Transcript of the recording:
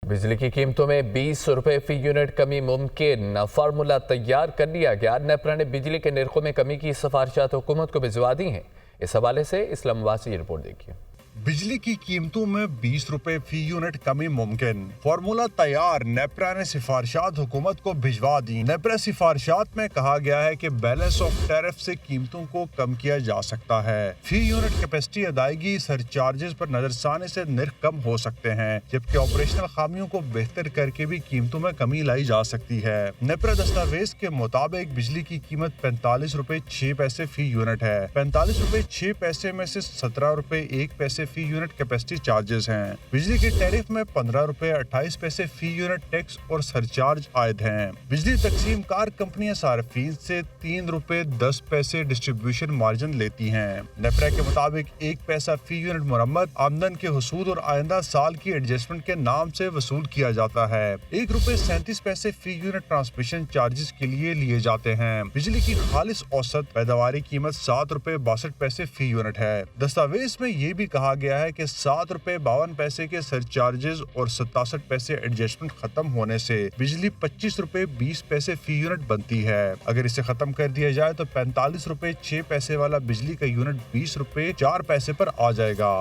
बिजली की कीमतों में 20 रुपए फी यूनिट कमी मुमकिन। फार्मूला तैयार कर लिया गया। नेपरा ने बिजली के निर्खों में कमी की सिफारिशात हुकूमत को भिजवा दी हैं। इस हवाले से इस्लामाबाद से ये रिपोर्ट देखिए। बिजली की कीमतों में 20 रुपए फी यूनिट कमी मुमकिन। फार्मूला तैयार। नेपरा ने सिफारिशात हुकूमत को भिजवा दी। नेपरा सिफारिशात में कहा गया है कि बैलेंस ऑफ टैरिफ से कीमतों को कम किया जा सकता है। फी यूनिट कैपेसिटी अदायगी सरचार्जेस पर नजरसानी से निर्ख कम हो सकते हैं, जबकि ऑपरेशनल खामियों को बेहतर करके भी कीमतों में कमी लाई जा सकती है। नेपरा दस्तावेज के मुताबिक बिजली की कीमत 45 रुपए 6 पैसे फी यूनिट है। 45 रुपए 6 पैसे में से 17 रुपए 1 पैसे फी यूनिट कैपेसिटी चार्जेस हैं। बिजली के टैरिफ में 15 रुपए 28 पैसे फी यूनिट टैक्स और सरचार्ज आयद हैं। बिजली तकसीम कार कंपनियां सार्फिन से 3 रुपए 10 पैसे डिस्ट्रीब्यूशन मार्जिन लेती हैं। नेपरा के मुताबिक 1 पैसा फी यूनिट मुरम्मत, आमदन के हुसूल और आइंदा साल की एडजस्टमेंट के नाम से वसूल किया जाता है। 1 रुपए 37 पैसे फी यूनिट ट्रांसमिशन चार्जेस के लिए जाते हैं। बिजली की खालिस औसत पैदावारी कीमत 7 रुपए 62 पैसे फी यूनिट है। दस्तावेज में ये भी कहा गया है कि 7 रुपए 52 पैसे के सरचार्जेस और 67 पैसे एडजस्टमेंट खत्म होने से बिजली 25 रुपए 20 पैसे फी यूनिट बनती है। अगर इसे खत्म कर दिया जाए तो 45 रुपए 6 पैसे वाला बिजली का यूनिट 20 रुपए 4 पैसे पर आ जाएगा।